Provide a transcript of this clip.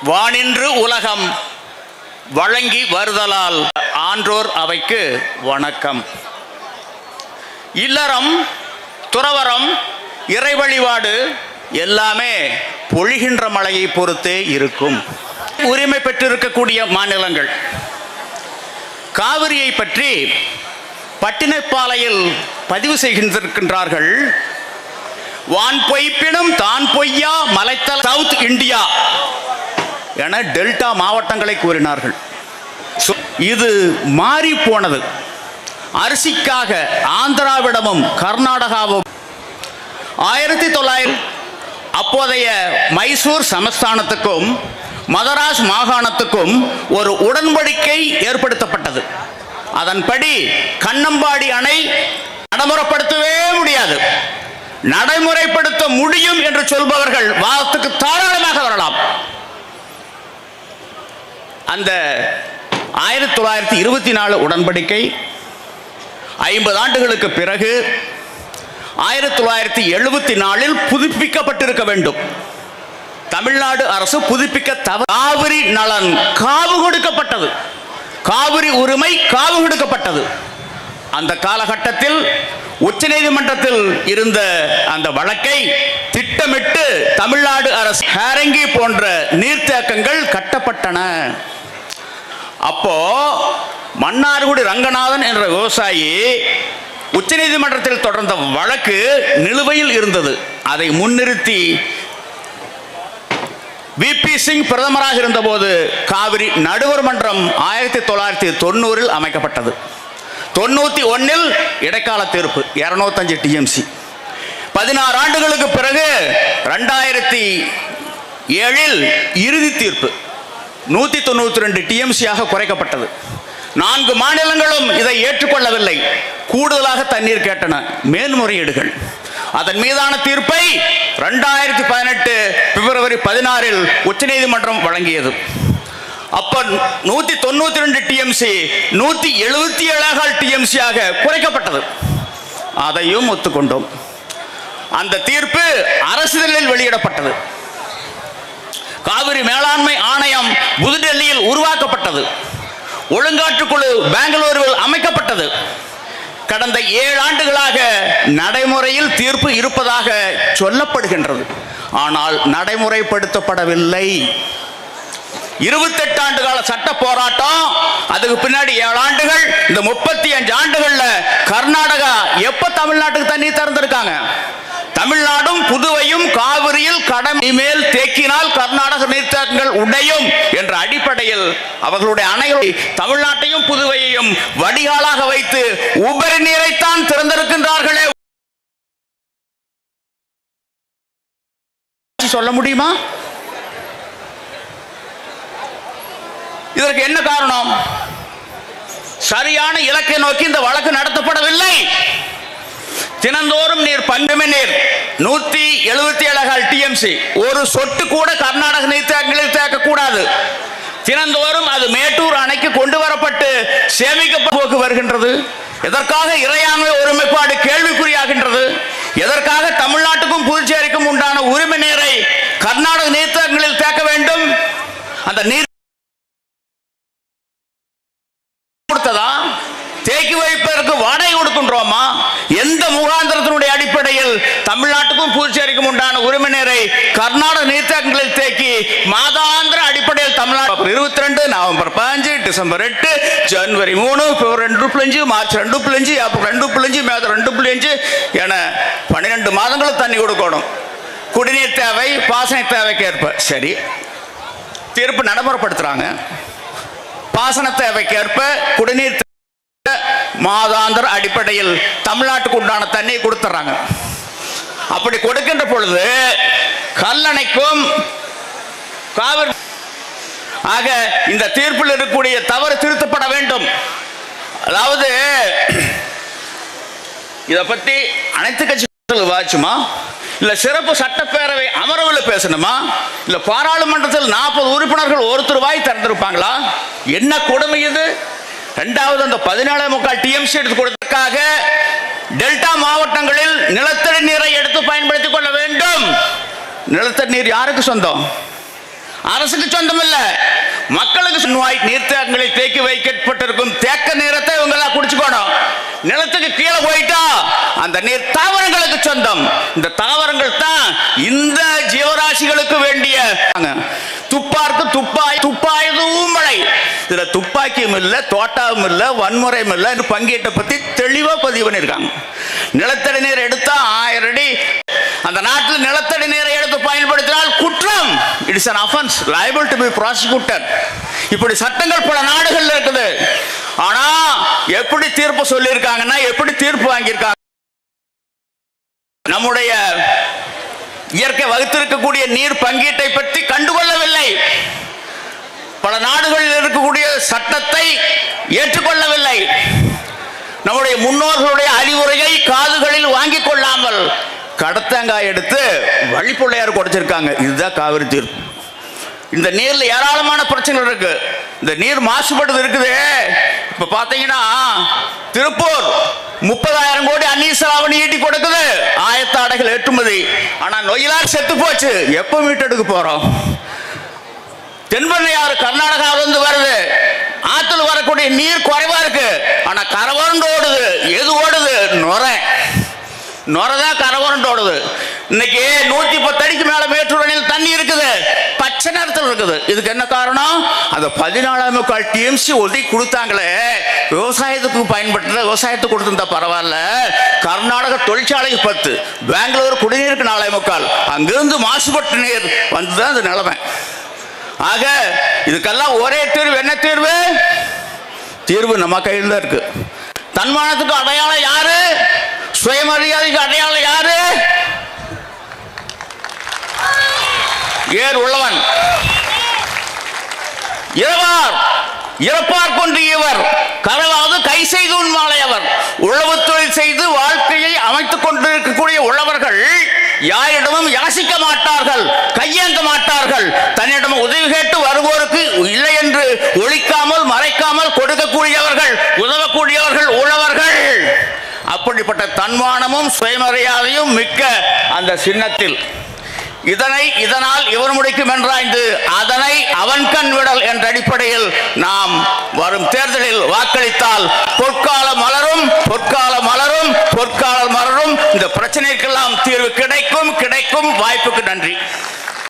வானின்று உலகம் வழங்கி வருதலால் ஆன்றோர் அவைக்கு வணக்கம். இல்லறம், துறவரம், இறை வழிபாடு எல்லாமே பொழிகின்ற மழையை பொறுத்தே இருக்கும். உரிமை பெற்றிருக்கக்கூடிய மாநிலங்கள் காவிரியை பற்றி பட்டினப்பாலையில் பதிவு செய்கின்றிருக்கின்றார்கள். வான் பொய்ப்பினும் தான் பொய்யா மலைத்தல சவுத் இந்தியா என டெல்டா மாவட்டங்களை கூறினார்கள். இது மாறி போனது. அரிசிக்காக ஆந்திராவிடமும் கர்நாடகாவும் 1900 அப்போதைய மைசூர் சமஸ்தானத்துக்கும் மதராஸ் மாகாணத்துக்கும் ஒரு உடன்படிக்கை ஏற்படுத்தப்பட்டது. அதன்படி கண்ணம்பாடி அணை நடைமுறைப்படுத்தவே முடியாது. நடைமுறைப்படுத்த முடியும் என்று சொல்பவர்கள் வாதத்துக்கு தாராளமாக வரலாம். அந்த 1924 உடன்படிக்கை 50 ஆண்டுகளுக்கு பிறகு 1974 புதுப்பிக்கப்பட்டிருக்க வேண்டும். தமிழ்நாடு அரசு புதுப்பிக்க காவிரி நலன் காவு கொடுக்கப்பட்டது. காவிரி உரிமை காவு கொடுக்கப்பட்டது. அந்த காலகட்டத்தில் உச்சநீதிமன்றத்தில் இருந்த அந்த வழக்கை திட்டமிட்டு தமிழ்நாடு அரசு ஹேரங்கி போன்ற நீர்த்தேக்கங்கள் கட்டப்பட்டன. அப்போ மன்னார்குடி ரங்கநாதன் என்ற விவசாயி உச்சநீதிமன்றத்தில் தொடர்ந்த வழக்கு நிலுவையில் இருந்தது. அதை முன்னிறுத்தி விபி சிங் பிரதமராக இருந்தபோது காவிரி நடுவர் மன்றம் 1990 அமைக்கப்பட்டது. 91 இடைக்கால தீர்ப்பு 205 டிஎம்சி. 16 ஆண்டுகளுக்கு பிறகு 2007 இறுதி தீர்ப்பு 192 டிஎம்சியாக குறைக்கப்பட்டது. 4 மாநிலங்களும் இதை ஏற்றுக்கொள்ளவில்லை. கூடுதலாக தண்ணீர் கேட்டன. மேல்முறையீடுகள். அதன் மீதான தீர்ப்பை 2018 பிப்ரவரி 16 உச்சநீதிமன்றம் வழங்கியது. அப்ப 192 டிஎம்சி 177 டிஎம்சியாக குறைக்கப்பட்டது. அதையும் ஒத்துக்கொண்டோம். அந்த தீர்ப்பு அரசிதழில் வெளியிடப்பட்டது. காவிரி மேலாண்மை ஆணையம் புதுடெல்லியில் உருவாக்கப்பட்டது. ஒழுங்காற்றுக்குழு பெங்களூருவில் அமைக்கப்பட்டது. கடந்த 7 ஆண்டுகளாக நடைமுறையில் தீர்ப்பு இருப்பதாக சொல்லப்படுகின்றது. ஆனால் நடைமுறைப்படுத்தப்படவில்லை. 28 ஆண்டு கால சட்ட போராட்டம், அதுக்கு பின்னாடி 7 ஆண்டுகள், இந்த 35 ஆண்டுகள்ல கர்நாடகா எப்ப தமிழ்நாட்டுக்கு தண்ணீர் திறந்திருக்காங்க? தமிழ்நாடும் புதுவையும் காவிரியில் கடமை மேல் தேக்கினால் கர்நாடக நீர்த்தேக்கங்கள் உடையும் என்ற அடிப்படையில் அவர்களுடைய அணைகளை தமிழ்நாட்டையும் புதுவையையும் வடிகாலாக வைத்து உபரி நீரைத்தான் திறந்திருக்கின்றார்களே. சொல்ல முடியுமா? இதற்கு என்ன காரணம்? சரியான இலக்கை நோக்கி இந்த வழக்கு நடத்தப்படவில்லை. தினந்தோறும் நீர் பங்குமை நீர் 177 டிஎம்சி ஒரு சொட்டு கூட கர்நாடக நீர்த்தேக்கங்களில் தேக்கக்கூடாது. தினந்தோறும் அது மேட்டூர் அணைக்கு கொண்டு வரப்பட்டு சேமிக்கப்பட்டு வருகின்றது. எதற்காக இறையாண்மை ஒருமைப்பாடு கேள்விக்குறியாகின்றது? எதற்காக தமிழ்நாட்டுக்கும் புதுச்சேரிக்கும் உண்டான உரிமை நீரை கர்நாடக நீர்த்தேக்கங்களில் தேக்க வேண்டும்? அந்த நீர் கொடுத்ததா? தேக்கி வைப்பதற்கு வாடகை கொடுக்கின்றோமா? எந்த முகாந்திரத்தினுடைய அடிப்படையில் தமிழ்நாட்டுக்கும் புதுச்சேரிக்கும் உண்டான உரிமை நீரை கர்நாடக நீர்த்தேக்கங்களில் தேக்கி மாதாந்திர அடிப்படையில் தமிழ்நாடு 22, நவம்பர் 5, டிசம்பர் 8, ஜனவரி 3, பிப்ரவரி 2.5, மார்ச் 2.5, ஏப்ரல் 2.5, மே 2.5 என 12 மாதங்களும் தண்ணி கொடுக்கணும். குடிநீர் தேவை, பாசன தேவைக்கு ஏற்ப. சரி, தீர்ப்பு நடைமுறைப்படுத்துறாங்க. பாசன தேவைக்கேற்ப குடிநீர் மாதாந்திர அடிப்படையில் தமிழ்நாட்டுக்கு உண்டான தண்ணியை கொடுத்துறாங்க. அப்படி கொடுக்கின்ற பொழுது கல்லணைக்கும் காவிரி ஆக இந்த தீர்ப்பில் இருக்கக்கூடிய தவறு திருத்தப்பட வேண்டும். அதாவது இதை பத்தி அனைத்து கட்சிகள் விவாதிச்சுமா, இல்ல சிறப்பு சட்டப்பேரவை அமர்வில் பேசணுமா, இல்ல பாராளுமன்றத்தில் 40 உறுப்பினர்கள் ஒருத்தர் வாய் திறந்திருப்பாங்களா? என்ன கொடுமை இது! இரண்டாவது, அந்த 17.25 டிஎம்சி எடுத்து கொடுத்ததற்காக டெல்டா மாவட்டங்களில் நிலத்தடி நீரை எடுத்து பயன்படுத்திக் கொள்ள வேண்டும். நிலத்தடி நீர் யாருக்கு சொந்தம்? அரசுக்கு சொந்தம் இல்ல, மக்களுக்கு நோய் நீர்த்தேக்கங்களில் தேக்கி வைக்கப்பட்டிருக்கும் தேக்க நீரத்தை இவங்க எல்லாம் குடிச்சுக்கணும். நிலத்துக்கு கீழே போயிட்டா அந்த நீர் தாவரங்களுக்கு சொந்தம். இந்த தாவரங்கள் தான் இந்த ஜீவராசிகளுக்கு வேண்டிய. துப்பாருக்கு துப்பாயதும் மழை. இதுல துப்பாக்கியும் இல்ல, தோட்டாவும் இல்ல, வன்முறையும் இல்ல. பங்கீட்டை பத்தி தெளிவா பதிவு பண்ணிருக்காங்க. நிலத்தடி நீர் எடுத்தா 1000 அடி. அந்த நாட்டில் நிலத்தடி நீரை எடுத்து பயன்படுத்தினால் குற்றம். It is an offense liable to be prosecuted. இப்படி சட்டங்கள் பல நாடுகள் இருக்குது. ஆனா எப்படி தீர்ப்பு சொல்லி இருக்காங்கன்னா, எப்படி தீர்ப்பு வாங்கியிருக்காங்க? நம்முடைய இயற்கை வகுத்திருக்கக்கூடிய நீர் பங்கீட்டை பற்றி கண்டுகொள்ளவில்லை. பல நாடுகளில் இருக்கக்கூடிய சட்டத்தை ஏற்றுக்கொள்ளவில்லை. நம்முடைய முன்னோர்களுடைய அறிவுரையை காதுகளில் வாங்கிக் கொள்ளாமல் கடத்தங்காய் எடுத்து வழிப்பிள்ளையார் கொடுத்திருக்காங்க. இதுதான் காவிரி தீர்ப்பு. இந்த நீர்ல ஏராளமான பிரச்சனைகள் இருக்கு. இந்த நீர் மாசுபடுது இருக்குது. இப்ப பாத்தீங்கன்னா திருப்பூர் 30,000 கோடி அந்நிய செலாவணி ஈட்டி கொடுக்குது, ஆயத்தாடைகள் ஏற்றுமதி. ஆனா நொயிலார் செத்து போச்சு. எப்ப மீட்டெடுக்க போறோம்? தென்பெண்ணையாறு கர்நாடகாவிலிருந்து வருது. ஆத்துல வரக்கூடிய நீர் குறைவா இருக்கு. ஆனா கரவரண்டு ஓடுது. எது ஓடுது? நுரைதான் கரவரண்டு ஓடுது. இன்னைக்கு 110 அடிக்கு மேல மேட்டூர் அணையில் தண்ணி இருக்குது, பச்சை நிறத்தில் இருக்குது. இதுக்கு என்ன காரணம்? அந்த 14 டிஎம்சி ஒதுக்கி கொடுத்தாங்களே, விவசாயத்துக்கு பயன்படுத்த விவசாயத்துக்கு கொடுத்திருந்தா பரவாயில்ல. கர்நாடக தொழிற்சாலைக்கு 10, பெங்களூர் குடிநீருக்கு 4.25, அங்கிருந்து மாசுபட்ட நீர் வந்துதான் அந்த நிலைமை. ஆக இதுக்கெல்லாம் ஒரே தீர்வு. என்ன தீர்வு? தீர்வு நம்ம கையில் தான் இருக்கு. தன்மானத்துக்கு அடையாளம் யாரு? சுயமரியாதைக்கு அடையாளம் யாரு? ஏர் உள்ளவன். இறப்பார் கொண்டு இவர் கரவாவது கை செய்து உண்மாலையவர். உழவு தொழில் செய்து வாழ்க்கையை அமைத்துக் கொண்டிருக்கக்கூடிய உழவர்கள் யாரிடமும் யாசிக்க மாட்டார்கள், கையேந்த மாட்டார்கள். தன்னிடம் உதவி கேட்டு வருவோருக்கு இல்லை என்று ஒழிக்காமல் மறைக்காமல் கொடுக்கக்கூடியவர்கள், உதவக்கூடியவர்கள் உழவர்கள். அப்படிப்பட்ட தன்மானமும் சுயமரியாதையும் மிக்க அந்த சின்னத்தில் இதனால் இவர் முடிக்கும் என்றாய்ந்து அதனை அவன் கண் விடல் என்ற அடிப்படையில் நாம் வரும் தேர்தலில் வாக்களித்தால் பொற்காலம் மலரும், பொற்காலம் மலரும், பொற்காலம் மலரும். இந்த பிரச்சனைக்கெல்லாம் தீர்வு கிடைக்கும். வாய்ப்புக்கு நன்றி.